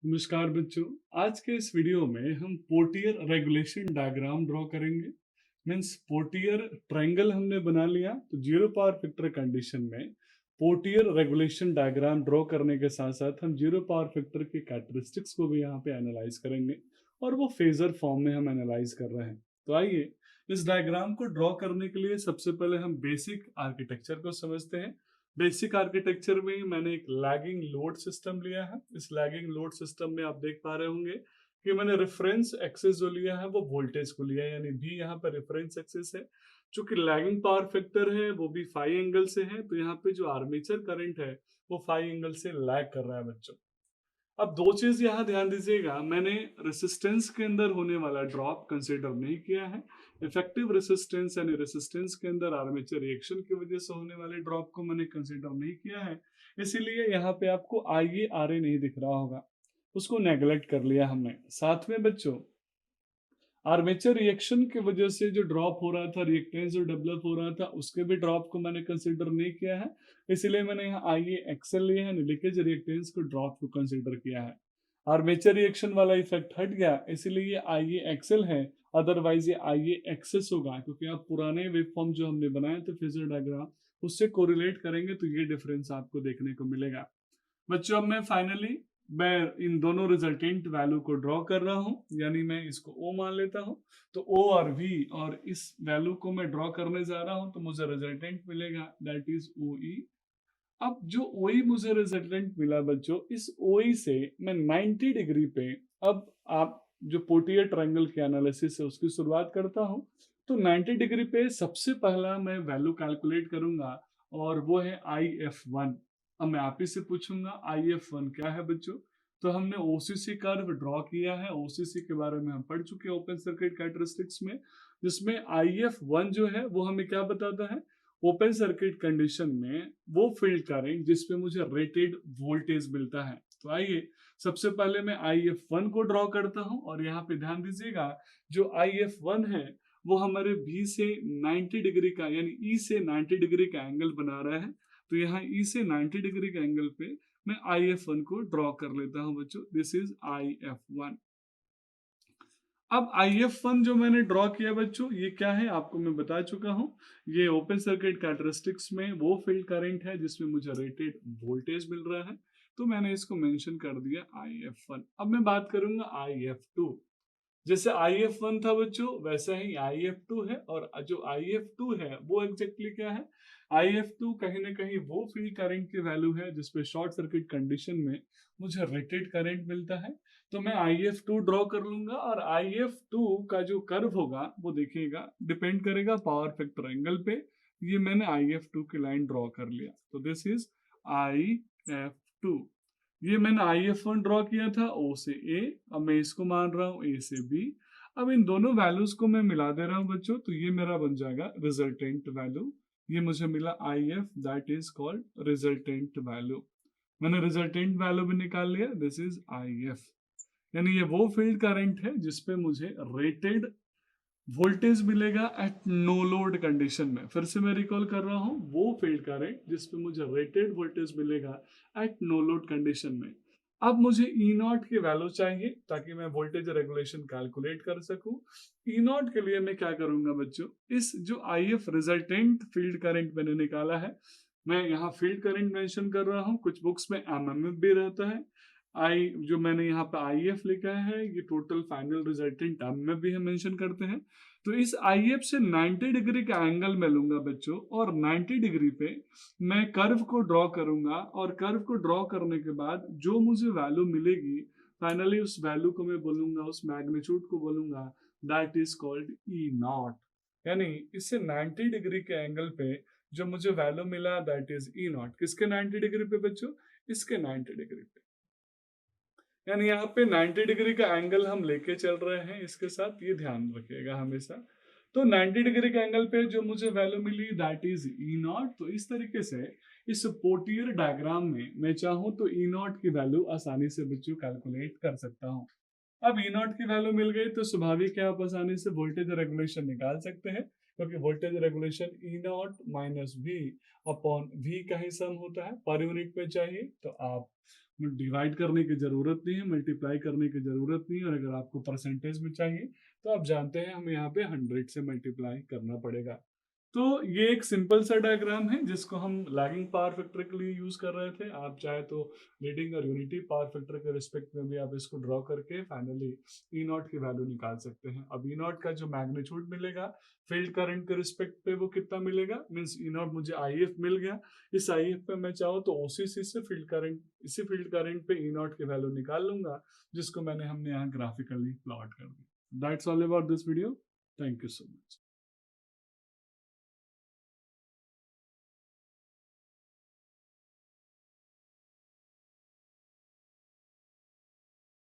नमस्कार बच्चों। आज के इस वीडियो में हम पोर्टियर रेगुलेशन डायग्राम ड्रॉ करेंगे। मींस पोर्टियर ट्रायंगल हमने बना लिया, तो जीरो पावर फैक्टर कंडीशन में पोर्टियर रेगुलेशन डायग्राम ड्रॉ करने के साथ साथ हम जीरो पावर फैक्टर के कैरेक्टरिस्टिक्स को भी यहाँ पे एनालाइज करेंगे और वो फेजर फॉर्म में हम एनालाइज कर रहे हैं। तो आइए इस डायग्राम को ड्रॉ करने के लिए सबसे पहले हम बेसिक आर्किटेक्चर को समझते हैं। बेसिक आर्किटेक्चर में मैंने एक लैगिंग लोड सिस्टम लिया है। इस लैगिंग लोड सिस्टम में आप देख पा रहे होंगे कि मैंने रेफरेंस एक्सिस जो लिया है वो वोल्टेज को लिया है, यानी भी यहाँ पर रेफरेंस एक्सिस है। चूंकि लैगिंग पावर फैक्टर है वो भी फाई एंगल से है, तो यहाँ पे जो आर्मेचर करंट है वो फाई एंगल से लैग कर रहा है बच्चों। अब दो चीज यहाँ ध्यान दीजिएगा, मैंने रेसिस्टेंस के अंदर होने वाला ड्रॉप कंसीडर नहीं किया है। इफेक्टिव रेसिस्टेंस यानी रेसिस्टेंस के अंदर आर्मेचर रिएक्शन की वजह से होने वाले ड्रॉप को मैंने कंसीडर नहीं किया है, इसीलिए यहाँ पे आपको आई आर ए नहीं दिख रहा होगा, उसको नेग्लेक्ट कर लिया हमने। साथ में बच्चों आर्मेचर रिएक्शन की वजह से जो ड्रॉप हो रहा था, रिएक्टेंस जो डेवलप हो रहा था, उसके भी ड्रॉप को मैंने कंसीडर नहीं किया है, इसीलिए मैंने यहाँ आई एक्सएल लिया है, लीकेज रिएक्टेंस को ड्रॉप को कंसीडर किया है। आर्मेचर रिएक्शन वाला इफेक्ट हट गया, इसीलिए ये आई एक्सएल है, अदरवाइज ये आई एक्सेस होगा, क्योंकि आप पुराने वेव फॉर्म जो हमने बनाए थे फेजर डायग्राम उससे कोरिलेट करेंगे तो ये डिफरेंस आपको देखने को मिलेगा। बच्चों अब मैं इन दोनों रिजल्टेंट वैल्यू को ड्रॉ कर रहा हूं, यानी मैं इसको O मान लेता हूं। तो O और V और इस वैल्यू को मैं ड्रॉ करने जा रहा हूं, तो मुझे रिजल्टेंट मिलेगा, दैट इज OE। अब जो OE मुझे रिजल्टेंट मिला बच्चों, इस OE से मैं 90 डिग्री पे, अब आप जो पोर्टियर ट्रायंगल के एनालिसिस है उसकी शुरुआत करता हूं। तो 90 डिग्री पे सबसे पहला मैं वैल्यू कैलकुलेट करूंगा और वो है IF1। अब मैं आप ही से पूछूंगा IF1 क्या है बच्चों। तो हमने OCC कर्व ड्रॉ किया है, OCC के बारे में हम पढ़ चुके हैं ओपन सर्किट कैरेक्टरिस्टिक्स में, जिसमें IF1 जो है वो हमें क्या बताता है, ओपन सर्किट कंडीशन में वो फील्ड करंट जिसपे मुझे रेटेड वोल्टेज मिलता है। तो आइए सबसे पहले मैं IF1 को ड्रॉ करता हूं, और यहाँ पे ध्यान दीजिएगा जो IF1 है वो हमारे V से 90 डिग्री का यानी E से 90 डिग्री का एंगल बना रहा है। तो यहाँ E से 90 डिग्री के एंगल पे मैं IF1 को ड्रॉ कर लेता हूं बच्चों, दिस इज IF1। अब IF1 जो मैंने ड्रॉ किया बच्चों, ये क्या है आपको मैं बता चुका हूं। ये ओपन सर्किट कैरेक्टरिस्टिक्स में वो फील्ड करंट है जिसमें मुझे रेटेड वोल्टेज मिल रहा है, तो मैंने इसको मेंशन कर दिया IF1। अब मैं बात करूंगा IF2। जैसे IF1 था बच्चों वैसा ही IF2 है, और जो IF2 है वो एग्जैक्टली क्या है, IF2 कहीं ना कहीं वो फील्ड करंट की वैल्यू है जिसपे शॉर्ट सर्किट कंडीशन में मुझे रेटेड करंट मिलता है। तो मैं IF2 ड्रॉ कर लूंगा, और IF2 का जो कर्व होगा वो देखिएगा डिपेंड करेगा पावर फैक्टर एंगल पे। ये मैंने IF2 की लाइन ड्रॉ कर लिया, तो दिस इज IF2। ये मैंने IF1 ड्रॉ किया था O से A, अब मैं इसको मान रहा हूँ A से B। अब इन दोनों वैल्यूज को मैं मिला दे रहा हूँ बच्चों, तो ये मेरा बन जाएगा रिजल्टेंट वैल्यू। ये मुझे मिला IF, that is called resultant value. मैंने रिजल्टेंट वैल्यू भी निकाल लिया, दिस इज IF। यानी ये वो फील्ड करंट है जिसपे मुझे रेटेड वोल्टेज मिलेगा एट नो लोड कंडीशन में। फिर से मैं रिकॉल कर रहा हूं, वो फील्ड करंट जिसपे मुझे रेटेड वोल्टेज मिलेगा एट नो लोड कंडीशन में। अब मुझे ई नॉट की वैल्यू चाहिए ताकि मैं वोल्टेज रेगुलेशन कैलकुलेट कर सकूं। ई नॉट के लिए मैं क्या करूंगा बच्चों, इस जो IF रिजल्टेंट फील्ड करंट मैंने निकाला है, मैं यहाँ फील्ड करंट मेंशन कर रहा हूँ, कुछ बुक्स में MMF भी रहता है। जो मैंने यहाँ पे IF लिखा है, ये टोटल फाइनल रिजल्टेंट टर्म में भी हम मेंशन करते हैं। तो इस IF से 90 डिग्री का एंगल मैं लूंगा बच्चों, और 90 डिग्री पे मैं कर्व को ड्रॉ करूंगा, और कर्व को ड्रॉ करने के बाद जो मुझे वैल्यू मिलेगी फाइनली, उस वैल्यू को मैं बोलूंगा, उस मैग्नीट्यूड को बोलूंगा, that is called E not. यानी इससे 90 डिग्री के एंगल पे जो मुझे वैल्यू मिला दैट इज ई नॉट। किसके 90 डिग्री पे बच्चों, इसके 90 डिग्री पे। यानी यहाँ पे 90 डिग्री का एंगल हम लेके चल रहे हैं, इसके साथ ये ध्यान रखिएगा हमेशा। तो 90 डिग्री के एंगल पे जो मुझे वैल्यू मिली दैट इज ई नॉट। तो इस तरीके से इस पोर्टियर डायग्राम में मैं चाहूँ तो ई नॉट की वैल्यू आसानी से बच्चों कैलकुलेट कर सकता हूँ। अब ई नॉट की वैल्यू मिल गई तो स्वाभाविक है आप आसानी से वोल्टेज रेगुलेशन निकाल सकते हैं, क्योंकि voltage regulation E naught minus V upon V का ही सम होता है, पर यूनिट में चाहिए तो आप डिवाइड करने की ज़रूरत नहीं है, मल्टीप्लाई करने की ज़रूरत नहीं है, और अगर आपको परसेंटेज में चाहिए तो आप जानते हैं हमें यहाँ पे 100 से मल्टीप्लाई करना पड़ेगा। तो ये एक सिंपल सा डायग्राम है जिसको हम लैगिंग पावर फैक्टर के लिए यूज कर रहे थे। आप चाहे तो लीडिंग और यूनिटी पावर फैक्टर के रिस्पेक्ट में भी आप इसको ड्रॉ करके फाइनली ई नॉट की वैल्यू निकाल सकते हैं। अब ई नॉट का जो मैग्नीट्यूड मिलेगा फील्ड करंट के रिस्पेक्ट पे वो कितना मिलेगा, मीन्स ई नॉट मुझे आई एफ मिल गया। इस आई एफ पे मैं चाहूँ तो ओसीसी से फील्ड करंट, इसी फील्ड करंट पे ई नॉट की वैल्यू निकाल लूंगा, जिसको हमने यहाँ ग्राफिकली प्लॉट कर दिया। That's all about this video. Thank you so much.